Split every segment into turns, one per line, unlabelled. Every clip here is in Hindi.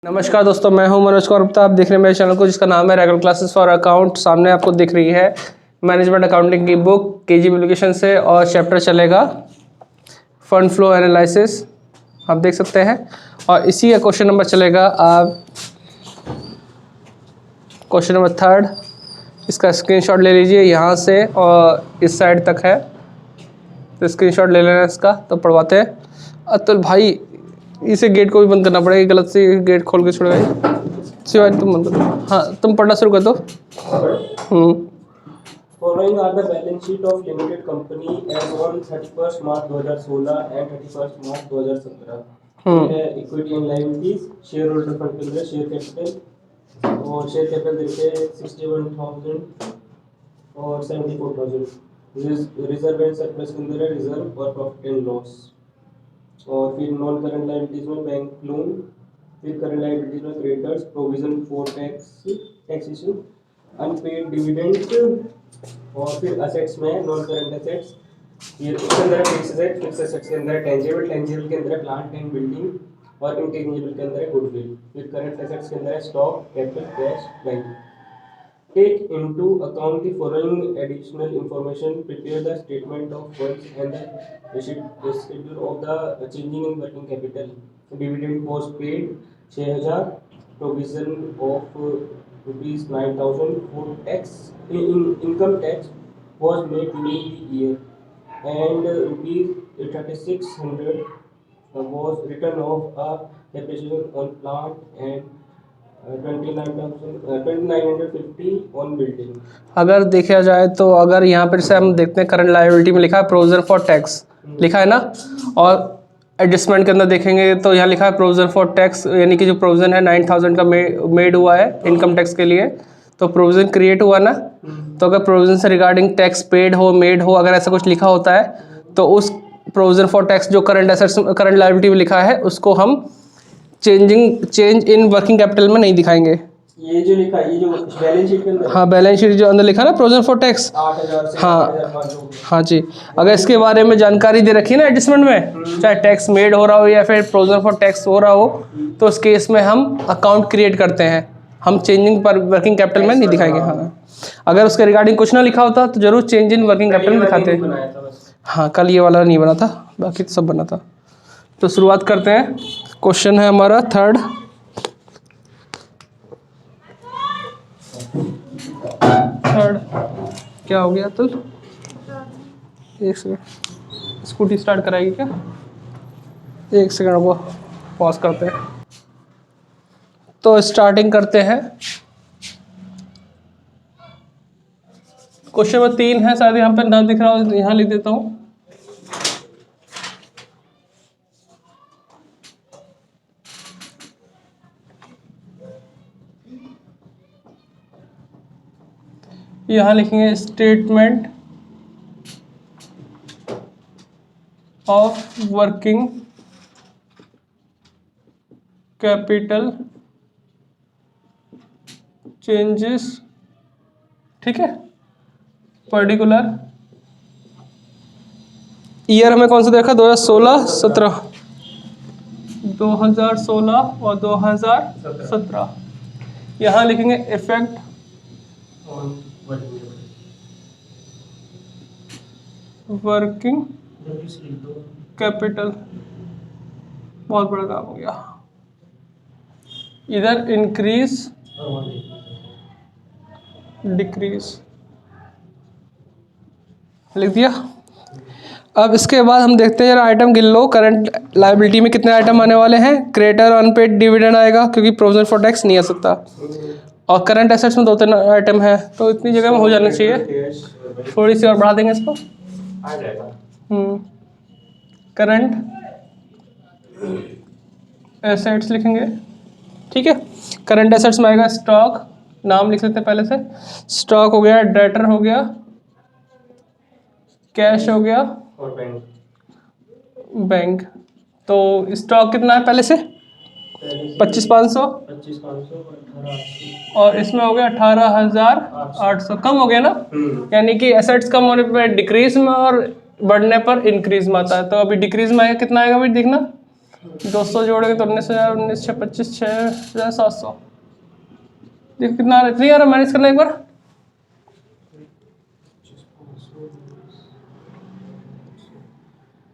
नमस्कार दोस्तों, मैं हूं मनोज कौर गुप्ता। आप देख रहे हैं मेरे चैनल को जिसका नाम है रेगुलर क्लासेस फॉर अकाउंट। सामने आपको दिख रही है मैनेजमेंट अकाउंटिंग की बुक केजी पब्लिकेशन से, और चैप्टर चलेगा फंड फ्लो एनालिसिस, आप देख सकते हैं। और इसी का क्वेश्चन नंबर चलेगा आप क्वेश्चन नंबर 3। इसका स्क्रीनशॉट ले लीजिए यहाँ से, और इस साइड तक है तो स्क्रीनशॉट ले लेना इसका। तो पढ़वाते हैं। अतुल भाई, इसे गेट को भी बंद करना पड़ेगा, गलत से गेट खोल के छोड़ेगा। शिवानी तुम बंद कर दो। हाँ, तुम पढ़ना शुरू कर दो।
Following are the balance sheet of limited company as on 31st March 2016 and 31st March 2017। Equity and liabilities, share holder fund के अंदर शेयर कैपिटल, और शेयर कैपिटल देखते हैं 61,000 और 74,000। रिजर्व एंड सरप्लस के अंदर है रिजर्व और प्रॉफिट एंड लॉस। और फिर नॉन करंट लायबिलिटीज में बैंक लोन, फिर करंट लायबिलिटीज में creditors, provision for taxation, unpaid dividend, और फिर असेट्स में नॉन करंट असेट्स, ये इसके अंदर फिक्स असेट्स के अंदर टेंजिबल के अंदर प्लांट एंड बिल्डिंग, और इंटेंजिबल के अंदर गुडविल। फिर करंट असेट्स के अंदर stock, capital, cash, bank. Take into account the following additional information. Prepare the statement of funds and the schedule of the changing in working capital. Dividend was paid 6,000. Provision of rupees 9,000 for tax. Income tax was made during the year, and rupees 3,600 was written off a depreciation on plant and 2950 on building.
अगर देखा जाए तो अगर यहाँ पर से हम देखते हैं करंट लायबिलिटी में लिखा है प्रोविजन फॉर टैक्स, लिखा है ना। और एडजस्टमेंट के अंदर देखेंगे तो यहाँ लिखा है प्रोविजन फॉर टैक्स, यानी कि जो प्रोविजन है 9,000 का मेड हुआ है इनकम टैक्स के लिए। तो प्रोविजन क्रिएट हुआ ना। तो अगर प्रोविजन से रिगार्डिंग टैक्स पेड हो, मेड हो, अगर ऐसा कुछ लिखा होता है तो उस प्रोविजन फॉर टैक्स जो करंट एसेट्स करंट लायबिलिटी में लिखा है उसको हम चेंज इन वर्किंग कैपिटल में नहीं दिखाएंगे।
ये जो लिखा है, ये जो बैलेंस शीट के अंदर,
हाँ, बैलेंस शीट जो अंदर लिखा है ना प्रोविजन फॉर टैक्स,
8,000 से
हाँ
8,500।
हाँ जी। अगर इसके बारे में जानकारी दे रखी है ना एडजस्टमेंट में, चाहे टैक्स मेड हो रहा हो या फिर प्रोविजन फॉर टैक्स हो रहा हो, तो उस केस में हम अकाउंट क्रिएट करते हैं, हम चेंजिंग पर वर्किंग कैपिटल में नहीं दिखाएंगे। हाँ, अगर उसके रिगार्डिंग कुछ ना लिखा होता तो जरूर चेंज इन वर्किंग कैपिटल में दिखाते हैं। हाँ, कल ये वाला नहीं बना था, बाकी तो सब बना था। तो शुरुआत करते हैं। क्वेश्चन है हमारा 3। क्या हो गया तो एक सेकंड, स्कूटी स्टार्ट कराएगी क्या? एक सेकंड को पॉज करते हैं। तो स्टार्टिंग करते हैं। क्वेश्चन नंबर 3 है, शायद यहाँ पे ना दिख रहा हो, यहाँ लिख देता हूँ। यहाँ लिखेंगे statement of working capital changes, ठीक है। पर्टिकुलर ईयर हमें कौन सा देखा, 2016, 17, 2016 और 2017। यहाँ लिखेंगे इफेक्ट वर्किंग कैपिटल। बहुत बड़ा काम हो गया। इधर इंक्रीज डिक्रीज लिख दिया। अब इसके बाद हम देखते हैं, जरा आइटम गिन लो। करंट लायबिलिटी में कितने आइटम आने वाले हैं? क्रेडिटर अनपेड डिविडेंड आएगा, क्योंकि प्रोविजन फॉर टैक्स नहीं आ सकता। और करंट एसेट्स में 2-3 आइटम है, तो इतनी जगह में हो जाना चाहिए। थोड़ी सी और बढ़ा देंगे इसको। करंट एसेट्स लिखेंगे, ठीक है। करंट एसेट्स में आएगा स्टॉक, नाम लिख लेते हैं पहले से। स्टॉक हो गया, डेटर हो गया, कैश हो गया,
और
बैंक। तो स्टॉक कितना है पहले से? 25,500, और इसमें हो गया 18,800। कम हो गया ना, यानी कि एसेट्स कम होने पर डिक्रीज में और बढ़ने पर इंक्रीज में आता है। तो अभी डिक्रीज में आएगा, कितना आएगा भाई देखना, 200 जोड़ेंगे तो 19,000, 19 6 25 6,700। देखो कितना आ रहा है, इतनी आ रहा है, माइनस करना एक बार।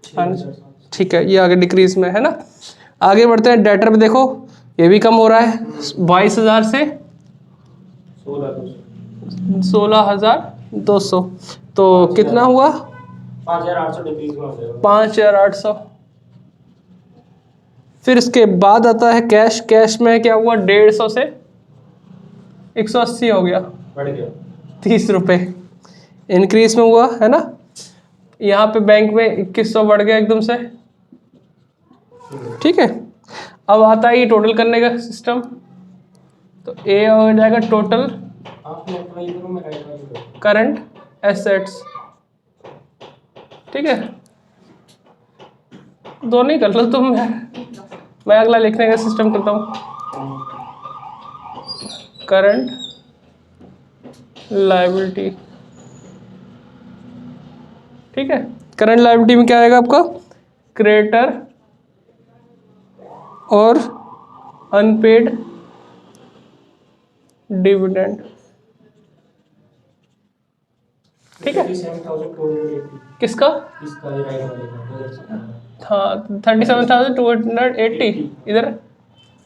हाँ, ठीक है, ये आगे डिक्रीज में है ना। आगे बढ़ते हैं, डेटर पे देखो ये भी कम हो रहा है 22,000 से 16,200। तो कितना हुआ?
5,800 डिक्रीज में हो जाएगा।
5,800। फिर इसके बाद आता है कैश। कैश में क्या हुआ? 150 से 180 हो गया,
बढ़ गया
30 रुपये इंक्रीज में हुआ है ना। यहाँ पे बैंक में 2100 बढ़ गया एकदम से, ठीक है। अब आता है ये टोटल करने का सिस्टम। तो ए हो जाएगा टोटल
आप लेफ्ट वाली करो, मैं राइट वाली करूँ।
करंट एसेट्स, ठीक है। दोनों ही कर लो तुम, मैं अगला लिखने का सिस्टम करता हूँ। करंट लायबिलिटी, ठीक है। करंट लायबिलिटी में क्या आएगा आपका? क्रेडिटर और अनपेड डिविडेंड, ठीक है।
37,280
किसका?
इसका ये राइट वाले का।
हाँ, 37,280 इधर।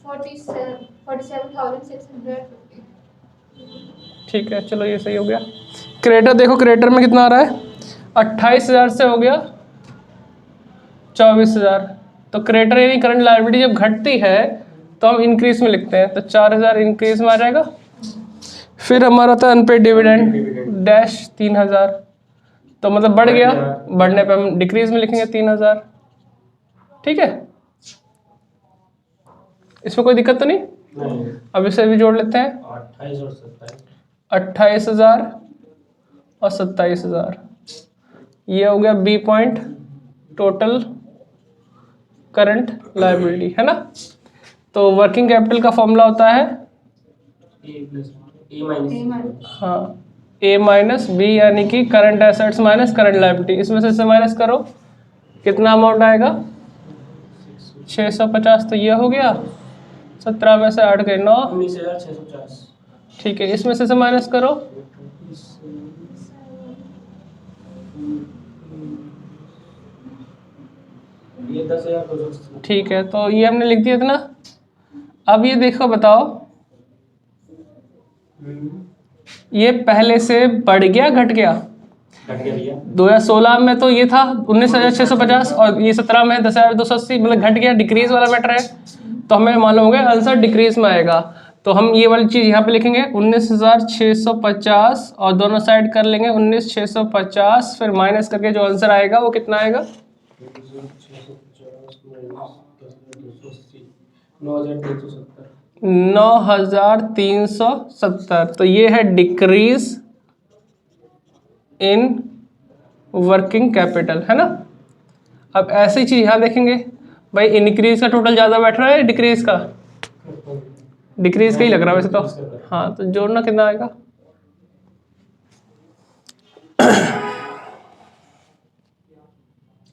47,650।
ठीक है, चलो ये सही हो गया। क्रेडिटर देखो, क्रेडिटर में कितना आ रहा है? 28,000 से हो गया 24,000। तो क्रेडिटर यानी करंट लायबिलिटी जब घटती है तो हम इंक्रीज में लिखते हैं, तो 4,000 इंक्रीज में आ जाएगा। फिर हमारा था अनपेड डिविडेंड डैश 3,000, तो मतलब बढ़ गया, बढ़ने पे हम डिक्रीज में लिखेंगे 3,000, ठीक है। इसमें कोई दिक्कत तो नहीं?
नहीं,
अब इसे भी जोड़ लेते हैं,
28 और 27।
28,000 और 27,000, ये हो गया B point total current liability, है ना। तो वर्किंग कैपिटल का फॉर्मूला होता है
ए माइनस,
हाँ, ए माइनस बी, यानी कि current assets minus current liability. इसमें से माइनस करो, कितना अमाउंट आएगा? 650। तो ये हो गया, 17 में से 8 गए 9,
19,650।
ठीक है। इसमें से माइनस करो,
ये 10,280।
ठीक है। तो ये हमने लिख दिया इतना। अब ये देखो, बताओ ये पहले से बढ़ गया घट गया?
घट गया भैया।
2016 में तो ये था 19,650 और ये 17 में 10,280, मतलब घट गया, डिक्रीज वाला मैटर है। तो हमें मालूम हो गया आंसर डिक्रीज में आएगा। तो हम ये वाली चीज़ यहाँ पे लिखेंगे 19,650 और दोनों साइड कर लेंगे 19,650, फिर माइनस करके जो आंसर आएगा वो कितना आएगा? 9,370। तो ये है डिक्रीज इन वर्किंग कैपिटल, है ना। अब ऐसी चीज यहाँ देखेंगे भाई, इनक्रीज का टोटल ज़्यादा बैठ रहा है डिक्रीज का? डिक्रीज का ही लग रहा है वैसे तो। हाँ, तो जोड़ना कितना आएगा?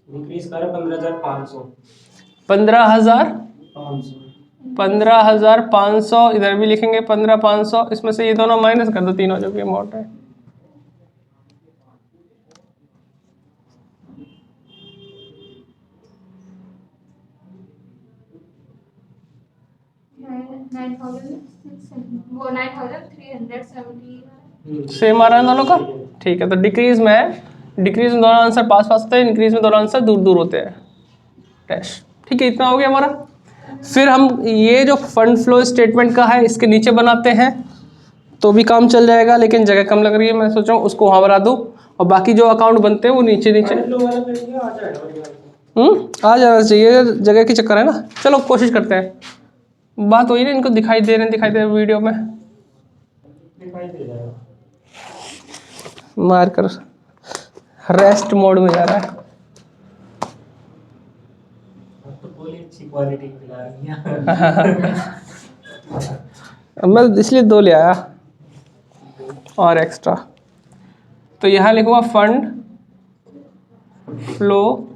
इंक्रीज कर 15,500।
15,500 इधर भी लिखेंगे 15,500। इसमें से ये दोनों माइनस कर दो, तीनों जो भी अमाउंट है।
वो 9,370।
सेम आ रहा है दोनों का, ठीक है। तो डिक्रीज में है, डिक्रीज में दोनों आंसर पास पास होते हैं, इंक्रीज में दोनों आंसर दूर दूर होते हैं, डैश, ठीक है। इतना हो गया हमारा। फिर हम ये जो फंड फ्लो स्टेटमेंट का है इसके नीचे बनाते हैं तो भी काम चल जाएगा, लेकिन जगह कम लग रही है, मैं सोच रहा हूँ उसको वहाँ बना दूँ और बाकी जो अकाउंट बनते हैं वो नीचे नीचे। आ जाना चाहिए, जगह की चक्कर है ना। चलो कोशिश करते हैं। बात वही ना, इनको दिखाई दे रहे वीडियो में,
दिखाई दे जाएगा।
मार कर रेस्ट मोड में जा रहा है।
तो पूरी अच्छी क्वालिटी की ला रही है।
मैं इसलिए 2 ले आया और एक्स्ट्रा। तो यहाँ लिखूंगा फंड फ्लो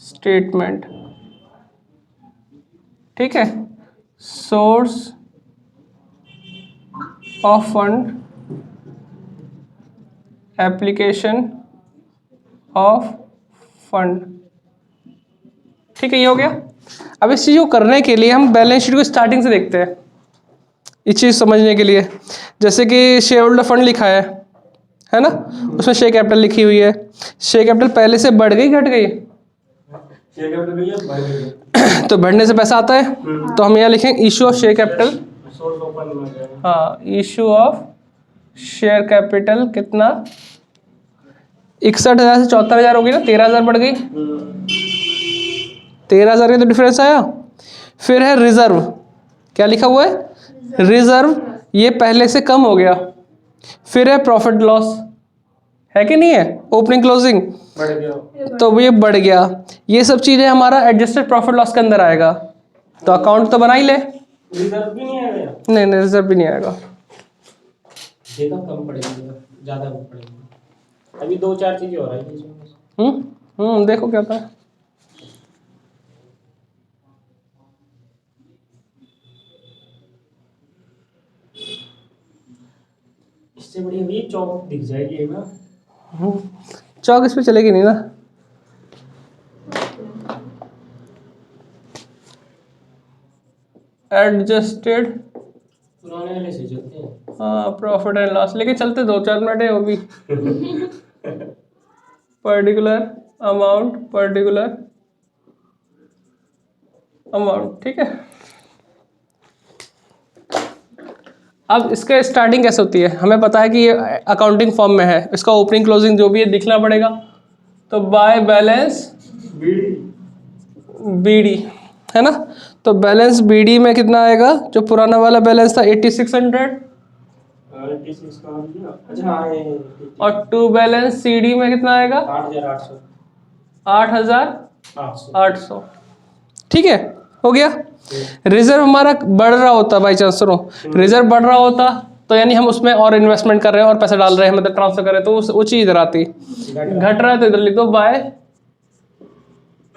स्टेटमेंट, ठीक है, source of fund, application of fund. ठीक है, ये हो गया। अब इस चीज़ को करने के लिए हम बैलेंस शीट को स्टार्टिंग से देखते हैं, इस चीज़ समझने के लिए। जैसे कि शेयर होल्डर फंड लिखा है ना, उसमें शेयर कैपिटल लिखी हुई है। शेयर कैपिटल पहले से बढ़ गई घट गई?
शेयर कैपिटल भैया बढ़ गई है।
तो बढ़ने से पैसा आता है, तो हम यहाँ लिखेंगे issue of share capital.
Source of fund में गया।
हाँ, इशू ऑफ शेयर कैपिटल कितना, 61,000 से 74,000 हो गई ना, 13,000 बढ़ गई, 13,000 का तो डिफरेंस आया। फिर है रिजर्व, क्या लिखा हुआ है? रिजर्व, ये पहले से कम हो गया। फिर है प्रॉफिट लॉस, है कि नहीं है, ओपनिंग क्लोजिंग,
बढ़ गया।
तो ये बढ़ गया। ये सब चीज़ें हमारा एडजस्टेड प्रॉफिट लॉस के अंदर आएगा। तो अकाउंट तो बना ही ले।
रिजर्व भी नहीं आएगा।
नहीं, रिजर्व भी नहीं आएगा।
देखा कम पड़ेगा, ज्यादा पड़ेगा। अभी 2-4 चीजें हो रही है।
देखो क्या था।
इससे बड़ी अभी चौक दिख जाएगी है ना।
चौक इस पे चलेगी नहीं ना। एडजस्टेड,
पुराने वाले से चलते हैं।
हाँ, प्रॉफिट एंड लॉस लेके चलते, 2-4 मिनट है वो भी। पर्टिकुलर अमाउंट, पर्टिकुलर अमाउंट, ठीक है। अब इसका स्टार्टिंग कैसे होती है, हमें पता है कि ये अकाउंटिंग फॉर्म में है, इसका ओपनिंग क्लोजिंग जो भी है दिखना पड़ेगा। तो बाय बैलेंस बीडी, है ना, तो बैलेंस बीडी में कितना आएगा, जो पुराना वाला बैलेंस था 8600,
अच्छा
और टू बैलेंस सीडी में कितना आएगा 8,800। ठीक है, हो गया। रिजर्व हमारा बढ़ रहा होता, बाई चांस सुनो, रिजर्व बढ़ रहा होता तो यानी हम उसमें और इन्वेस्टमेंट कर रहे हैं और पैसा डाल रहे हैं, मतलब ट्रांसफर कर रहे हैं, तो वो चीज इधर आती। घट रहा है तो इधर लिख दो बाय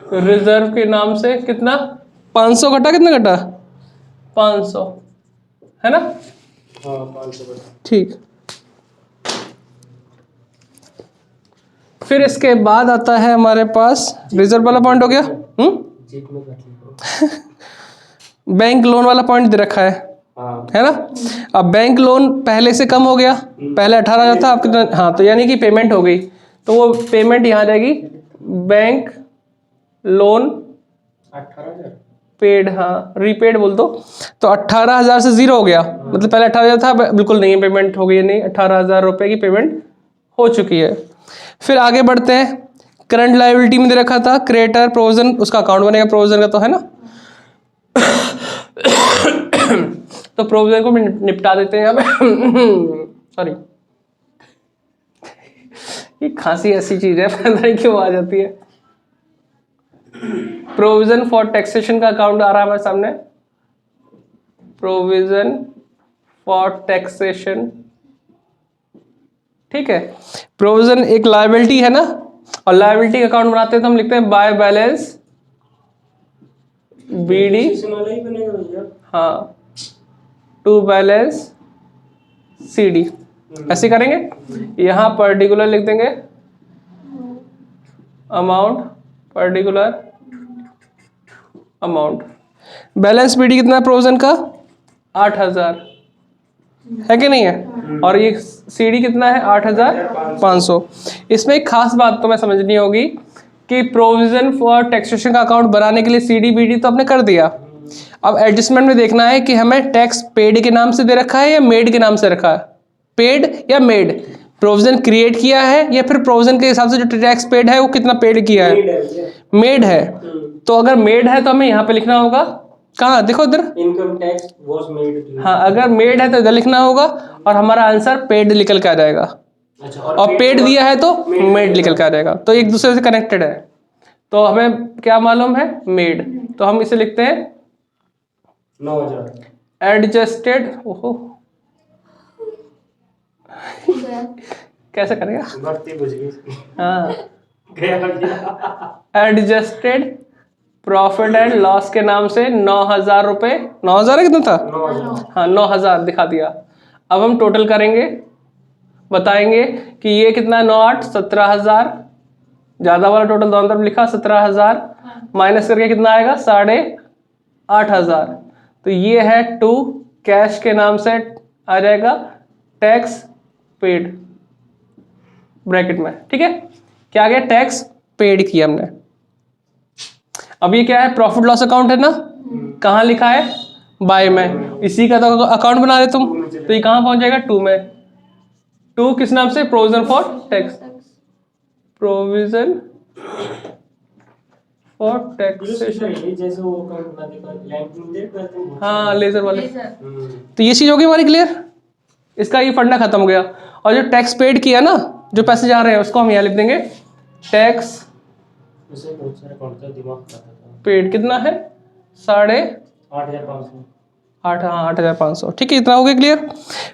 रिजर्व के नाम से कितना, 500 घटा, कितना घटा, 500, है ना।
हाँ 500।
ठीक, फिर इसके बाद आता है हमारे पास रिजर्व वाला पॉइंट हो गया।
जीप में रख लो।
बैंक लोन वाला पॉइंट दे रखा है,
हाँ
है ना। अब बैंक लोन पहले से कम हो गया, पहले 18,000 था, अब कितना, हाँ, तो यानी कि पेमेंट हो गई, तो वो पेमेंट यहाँ जाएगी, बैंक लोन
18,000
पेड, हाँ रीपेड बोल दो। तो 18,000 से जीरो हो गया, मतलब पहले 18,000 था, बिल्कुल नहीं है, पेमेंट हो गई नहीं, 18,000 रुपये की पेमेंट हो चुकी है। फिर आगे बढ़ते हैं, करंट लायबिलिटी में दे रखा था क्रेडिटर प्रोविजन, उसका अकाउंट बनेगा प्रोविजन का, तो है ना। तो प्रोविजन को निपटा देते हैं यहाँ पे। सॉरी, ये खांसी ऐसी चीज है, पता नहीं क्यों आ जाती है। प्रोविजन फॉर टैक्सेशन का अकाउंट आ रहा है हमारे सामने, प्रोविजन फॉर टैक्सेशन, ठीक है। प्रोविजन एक लायबिलिटी है ना, और लायबिलिटी का अकाउंट बनाते हैं तो हम लिखते हैं बाय बैलेंस बीडी,
वाला ही बनेगा भैया।
हाँ, टू बैलेंस सीडी, ऐसे करेंगे। यहाँ पर्टिकुलर लिख देंगे amount, particular amount. Balance BD कितना है प्रोविजन का, 8,000, है कि नहीं है, और ये सीडी कितना है 8,500। इसमें एक खास बात तो मैं समझनी होगी कि प्रोविजन फॉर टैक्सेशन का अकाउंट बनाने के लिए सीडी बीडी तो आपने कर दिया, अब एडजस्टमेंट में देखना है कि हमें टैक्स पेड के नाम से दे रखा है या मेड के नाम से रखा है, पेड या मेड, प्रोविजन क्रिएट किया है या फिर प्रोविजन के हिसाब से जो टैक्स पेड है वो कितना पेड किया है, मेड है। तो अगर मेड है तो हमें यहाँ पे लिखना होगा, कहाँ देखो इधर,
इनकम टैक्स वाज मेड।
हाँ, अगर मेड है तो इधर लिखना होगा, और हमारा आंसर पेड निकल के आ जाएगा।
अच्छा,
और पेड दिया है तो मेड निकल के आ जाएगा, तो एक दूसरे से कनेक्टेड है। तो हमें क्या मालूम है, मेड, तो हम इसे लिखते हैं
9,000
एडजस्टेड। ओहो, कैसे करेगा,
भर्ती बुझ गई।
हाँ,
गया
एडजस्टेड प्रॉफिट एंड लॉस के नाम से 9,000 रुपये, 9,000 है कितना था?
9,000।
हाँ 9,000 दिखा दिया। अब हम टोटल करेंगे, बताएंगे कि ये कितना, 9 8 17,000, ज़्यादा वाला टोटल दोनों तरफ लिखा 17,000, माइनस करके कितना आएगा 8,500। तो ये है टू, कैश के नाम से आ जाएगा टैक्स पेड ब्रैकेट में, ठीक है। क्या आ गया? टैक्स पेड किया हमने। अब ये क्या है? प्रॉफिट लॉस अकाउंट है ना, कहाँ लिखा है? बाय में। इसी का तो अकाउंट बना रहे तुम, तो ये कहाँ पहुंच जाएगा? टू में। टू किस नाम से? Provision for tax, provision for taxation.
जैसे वो अकाउंट बना देगा लैंड लिमिटेड करते हैं।
हाँ लेजर वाले।
हम्म।
तो ये चीज होगी हमारी क्लियर, इसका ये फंडा खत्म हो गया। और जो टैक्स पेड किया ना, जो पैसे जा रहे हैं उसको हम यहाँ लिख देंगे टैक्स
उसे बहुत सारे अकाउंट का दिमाग खाता था।
पेड। कितना है?
8,500।
8,500, ठीक है। इतना हो गया क्लियर।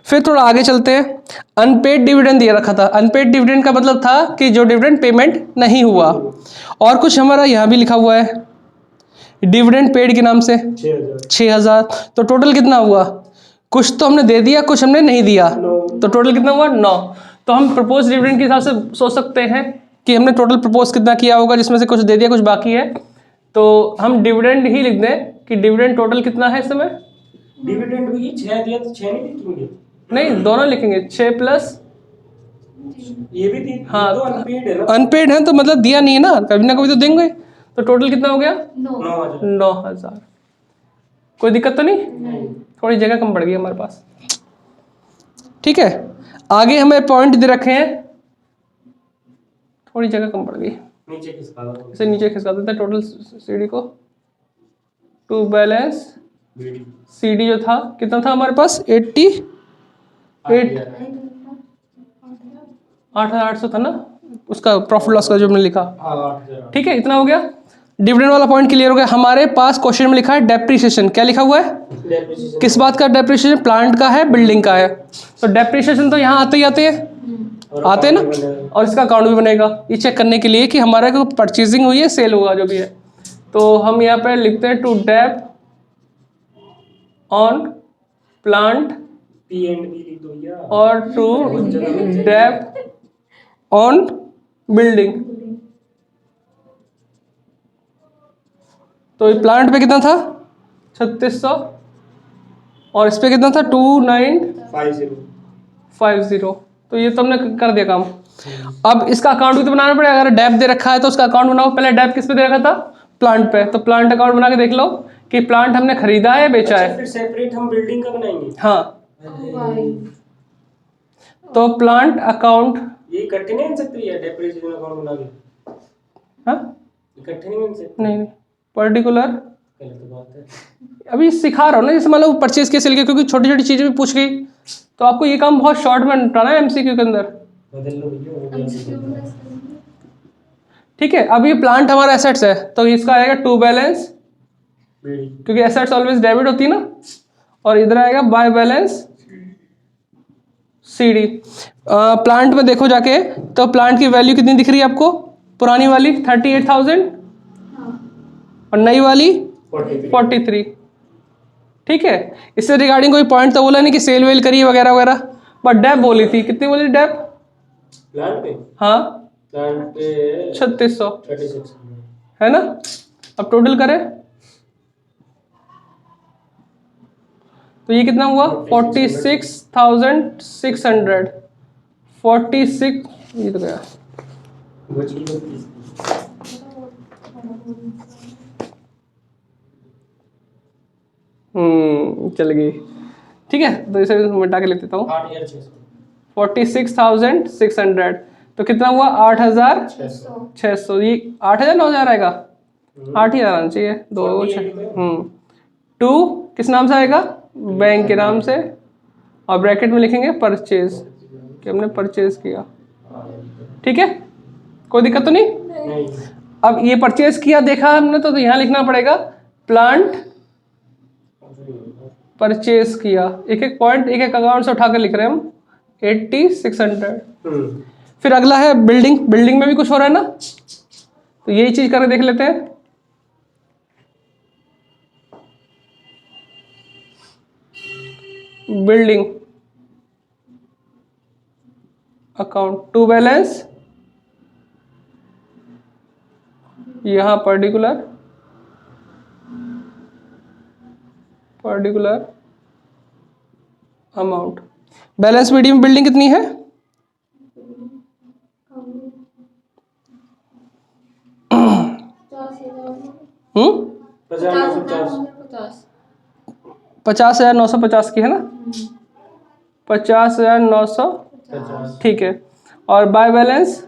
फिर थोड़ा आगे चलते हैं। अनपेड डिविडेंड दिया रखा था। अनपेड डिविडेंड का मतलब था कि जो डिविडेंड पेमेंट नहीं हुआ। और कुछ हमारा यहाँ भी लिखा हुआ है डिविडेंड पेड के नाम से 6,000। तो टोटल कितना हुआ? कुछ तो हमने दे दिया, कुछ हमने नहीं दिया, तो टोटल कितना हुआ? 9। तो हम प्रपोज डिविडेंड के हिसाब से सोच सकते हैं कि हमने टोटल प्रपोज कितना किया होगा, जिसमें से कुछ दे दिया कुछ बाकी है। तो हम डिविडेंड ही लिख दें कि डिविडेंड टोटल कितना है इस समय।
डिविडेंड भी 6 दिया तो 6 नहीं लिखेंगे?
नहीं, दोनों लिखेंगे, 6 प्लस
ये भी थी।
हाँ,
तो अनपेड है ना।
अनपेड है तो मतलब दिया नहीं है ना, कभी ना कभी तो देंगे। तो टोटल कितना हो गया?
9,000।
9,000। कोई दिक्कत तो नहीं? थोड़ी जगह कम पड़ गई हमारे पास, ठीक है। आगे हमें पॉइंट दे रखे हैं, थोड़ी जगह कम पड़ गई,
नीचे किसका था?
इसे नीचे खिसका देते हैं टोटल सीडी को। To balance
BD.
सीडी जो था कितना था हमारे पास? 8,800 था ना उसका प्रॉफिट लॉस का जो हमने लिखा,
8,000।
ठीक है। इतना हो गया, डिविडेंड वाला पॉइंट क्लियर हो गया। हमारे पास क्वेश्चन में लिखा है डेप्रिसिएशन। क्या लिखा हुआ है?
डेप्रिसिएशन।
किस बात का डेप्रिसिएशन? प्लांट का है, बिल्डिंग का है। तो डेप्रिसिएशन तो यहाँ आते ही आते हैं, आते हैं ना। और इसका अकाउंट भी बनेगा ये चेक करने के लिए कि हमारा को परचेजिंग हुई है, सेल हुआ जो भी है। तो हम यहाँ पे लिखते हैं to dep on plant
P and B लिख दो या।
और टू डेप ऑन बिल्डिंग। तो ये प्लांट पे कितना था? 3,600। और इस पे कितना था? 2,950। तो ये तो हमने कर दिया काम। अब इसका अकाउंट भी तो बनाना पड़ेगा। अगर डेप दे रखा है तो उसका अकाउंट बनाओ। पहले डेप किस पे दे रखा था? प्लांट पे। तो प्लांट अकाउंट बना के देख लो कि प्लांट हमने खरीदा है, बेचा है।
फिर सेपरेट हम बिल्डिंग का बनाएंगे।
हाँ, तो प्लांट अकाउंट,
ये इकट्ठे नहीं बन सकती है डेप्रिसिएशन अकाउंट बना के?
हाँ
इकट्ठे नहीं बन सकते?
नहीं, पर्टिकुलर
गलत बात है।
अभी सिखा रहा हूँ ना, जैसे मान लो परचेज के सेल के, क्योंकि छोटी छोटी चीजें भी पूछ गई तो आपको ये काम बहुत शॉर्ट में निपटाना है एमसीक्यू के अंदर,
बदल लो भैया, हो गया।
ठीक है। अब ये प्लांट हमारा एसेट्स है तो इसका आएगा टू बैलेंस,
बीडी।
क्योंकि एसेट्स ऑलवेज डेबिट होती है ना। और इधर आएगा बाय बैलेंस सीडी। प्लांट में देखो जाके तो प्लांट की वैल्यू कितनी दिख रही है आपको? पुरानी वाली 38,000 और नई वाली 43। ठीक है। इससे रिगार्डिंग कोई पॉइंट तो बोला नहीं कि सेल वेल करिए वगैरह वगैरह, बट डेप बोली थी। कितनी बोली डेप?
प्लांट पे?
हाँ
प्लांट पे
3,600
36
है ना। अब टोटल करें तो ये कितना हुआ? 46,600। 46 ये तो गया।
बच गई 32।
चल गई, ठीक है। तो इसे मिटा के लिख देता हूँ।
8,600।
46,600 तो कितना हुआ? 8,600। ये 8,000 9,000 आएगा? 8,000 आना चाहिए। 2 6 टू किस नाम से आएगा? बैंक के नाम से। और ब्रैकेट में लिखेंगे परचेज, कि हमने परचेज किया। ठीक है, कोई दिक्कत तो नहीं?
नहीं।
अब ये परचेज किया देखा हमने तो यहाँ लिखना पड़ेगा प्लांट परचेज किया। एक एक पॉइंट एक एक अकाउंट से उठा कर लिख रहे हैं हम। 80,600। फिर अगला है बिल्डिंग। बिल्डिंग में भी कुछ हो रहा है ना, तो यही चीज करके देख लेते हैं। बिल्डिंग अकाउंट टू बैलेंस यहाँ पर्टिकुलर अमाउंट। बैलेंस मीडियम में बिल्डिंग कितनी है? 50,950 की है ना? 50,900 ठीक है। और बाय बैलेंस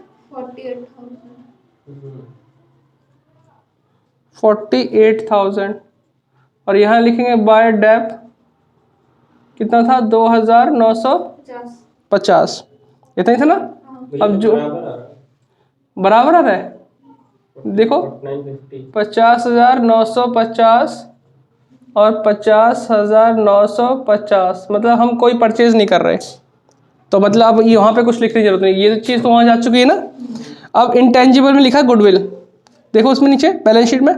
48,000 और यहाँ लिखेंगे बाय डेप कितना था? 2,950 इतना ही था ना? अब जो बराबर आ रहा है देखो 50,950 और 50,950 मतलब हम कोई परचेज नहीं कर रहे, तो मतलब अब यहाँ पे कुछ लिखने की जरूरत नहीं, ये चीज़ तो वहाँ जा चुकी है ना। अब इंटेंजिबल में लिखा है गुडविल, देखो उसमें नीचे बैलेंस शीट में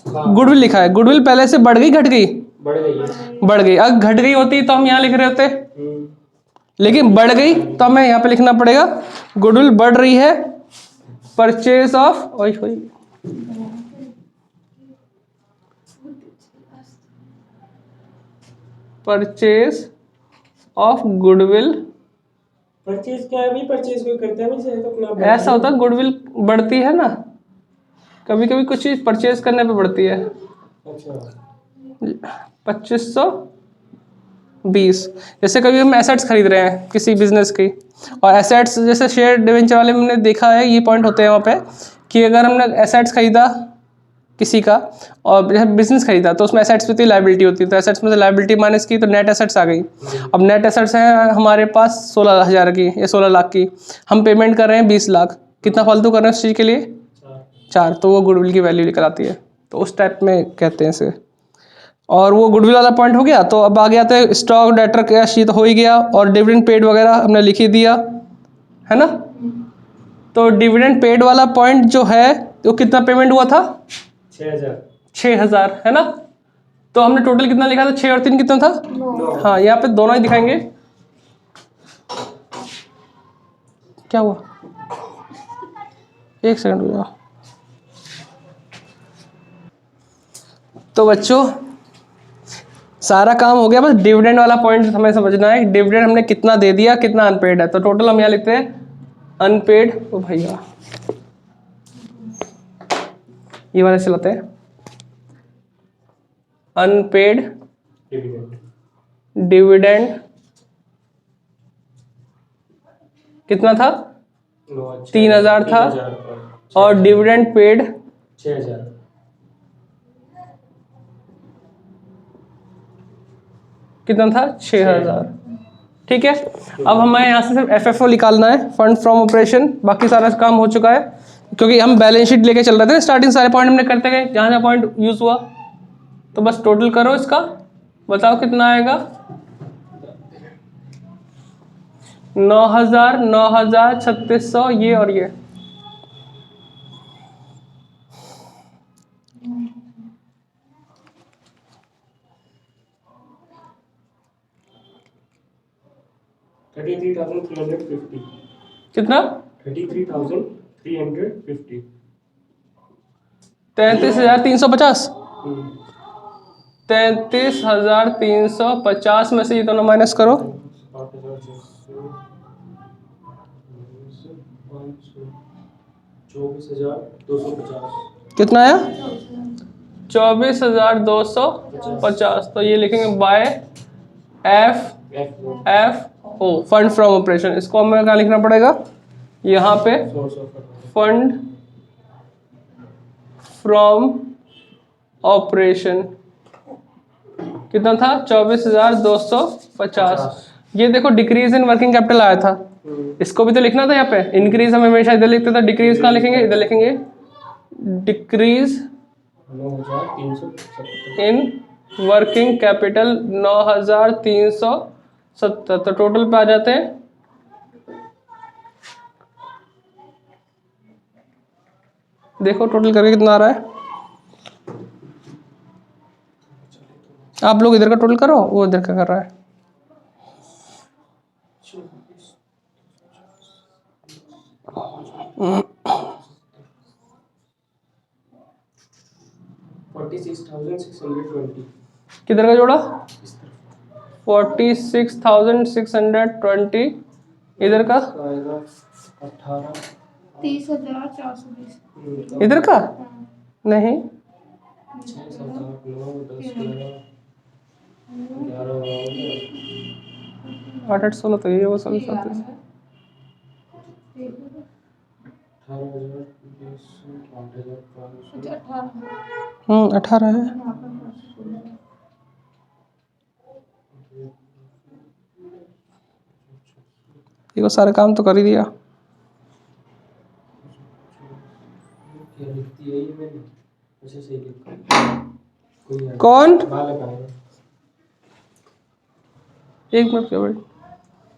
गुडविल लिखा है। गुडविल पहले से बढ़ गई घट गई? बढ़ गई। अगर घट गई होती तो हम यहाँ लिख रहे होते, लेकिन बढ़ गई तो हमें यहाँ पे लिखना पड़ेगा गुडविल बढ़ रही है purchase of purchase of goodwill.
Purchase क्या है अभी? परचेज कोई करते हैं तो अपना
ऐसा होता है गुडविल बढ़ती है ना, कभी कभी कुछ चीज़ परचेज करने पे बढ़ती है।
अच्छा
2520 जैसे कभी हम एसेट्स खरीद रहे हैं किसी बिजनेस की, और एसेट्स जैसे शेयर डिवेंचर वाले में हमने देखा है ये पॉइंट होते हैं वहाँ पे कि अगर हमने एसेट्स खरीदा किसी का और जब बिजनेस खरीदा तो उसमें एसेट्स पे तो लाइबिलिटी होती है, तो एसेट्स में से लाइबिलिटी माइनस की तो नेट एसेट्स आ गई। अब नेट एसेट्स हैं हमारे पास 16,000 की या 16 लाख की, हम पेमेंट कर रहे हैं 20 लाख, कितना फालतू कर रहे हैं उस चीज़ के लिए? 4, तो वो गुडविल की वैल्यू निकल आती है, तो उस टाइप में कहते हैं इसे। और वो गुडविल वाला पॉइंट हो गया, तो अब आगे आते हैं स्टॉक डेटर कैश, ये तो हो ही गया, और डिविडेंड पेड वगैरह हमने लिख ही दिया है ना। तो डिविडेंड पेड वाला पॉइंट जो है तो कितना पेमेंट हुआ था? 6,000 है ना। तो हमने टोटल कितना लिखा था? 6 और 3 कितना था?
9।
हाँ यहाँ पे दोनों ही दिखाएंगे। क्या हुआ? एक सेकंड भैया। तो बच्चों सारा काम हो गया, बस डिविडेंड वाला पॉइंट हमें समझना है। डिविडेंड हमने कितना दे दिया, कितना अनपेड है। तो टोटल हम यहाँ लिखते हैं अनपेड, ओ भैया ये वाले चलाते हैं, अनपेड डिविडेंड कितना था? 3,000 था, और डिविडेंड पेड
6,000।
कितना था? 6,000। ठीक है, अब हमें यहाँ से सिर्फ FFO निकालना है, फंड फ्रॉम ऑपरेशन। बाकी सारा काम हो चुका है, क्योंकि हम बैलेंस शीट लेके चल रहे थे ना, स्टार्टिंग सारे पॉइंट हमने करते गए, जहाँ जहाँ पॉइंट यूज हुआ। तो बस टोटल करो इसका, बताओ कितना आएगा? 9,000, 9,000, 3,600, ये और ये। कितना?
33,350।
33,350। 33,350 में से ये दोनों माइनस करो।
24,250।
कितना आया? 24,250। तो ये लिखेंगे by FFO, fund from operation. इसको हमें क्या लिखना पड़ेगा? यहाँ पे फंड फ्रॉम ऑपरेशन कितना था? 24,250। ये देखो डिक्रीज इन वर्किंग कैपिटल आया था, इसको भी तो लिखना था यहाँ पे। इंक्रीज हम हमेशा इधर लिखते थे, डिक्रीज कहाँ लिखेंगे? इधर लिखेंगे डिक्रीज
9,370
इन वर्किंग कैपिटल 9,370। तो टोटल पे आ जाते हैं देखो टोटल करके कितना आ रहा है। आप लोग इधर का टोटल करो, वो इधर का कर रहा है।
$46,620।
किधर का जोड़ा? 46,620। इधर का?
आएगा 18।
30,420।
इधर का नहीं,
6 7 8 9 10 11 11 हो गया।
8 8 16 तो ये वो 37।
18,000 8,500।
18 है। ये सारे काम तो कर ही दिया।
क्या लिखती है ये मैंने? अच्छा सही लिखा। कोई यार
कौन?
बालक आएगा।
एक मिनट केवल।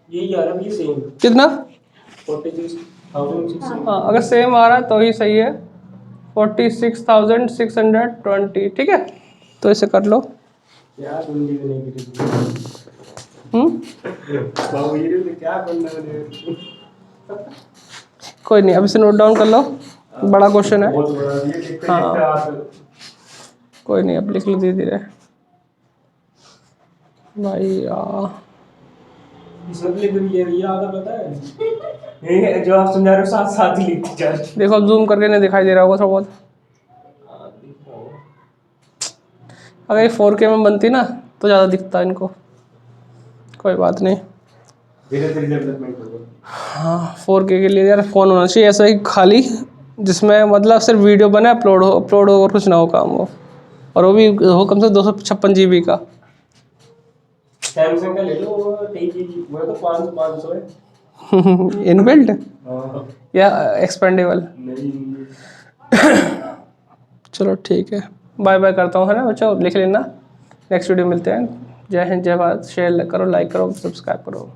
यही आ रहा है, ये सेम
कितना?
46,600।
हाँ, अगर सेम आ रहा है तो ही सही है। 46,620, ठीक है, तो इसे कर लो।
क्या बंदी बनेगी रे? बाबू ये तो क्या बंदा बनेगा?
कोई नहीं, अभी से नोट डाउन कर लो, बड़ा क्वेश्चन है।
बहुत बड़ा ये देखते
हाँ।
देखते आप
कोई नहीं, अब लिख लो धीरे धीरे भाई यार।
इसमें लिख रही है, ये आधा पता है? ये जो आप समझा रहे हो साथ साथ ही लिख जा।
देखो, अब जूम करके नहीं दिखाई दे रहा होगा थोड़ा बहुत।
दिख रहा होगा।
अगर ये 4K में बनती ना तो ज़्यादा दिखता है इनको। कोई बात नहीं।
धीरे धीरे डेवलपमेंट होगा।
हाँ, 4K के लिए यार फ़ोन होना चाहिए ऐसा ही खाली, जिसमें मतलब सिर्फ वीडियो बने, अपलोड हो और कुछ ना हो काम हो, और वो भी हो कम से 256 GB का।
सैमसंग का ले लो, वो 23 GB, वो तो 500 है।
इनबिल्ट
हाँ।
या एक्सपेंडेबल?
नहीं
चलो ठीक है, बाय बाय करता हूँ, है ना बच्चों, लिख लेना। नेक्स्ट वीडियो मिलते हैं। जय हिंद, जय भारत। शेयर करो, लाइक करो, सब्सक्राइब करो।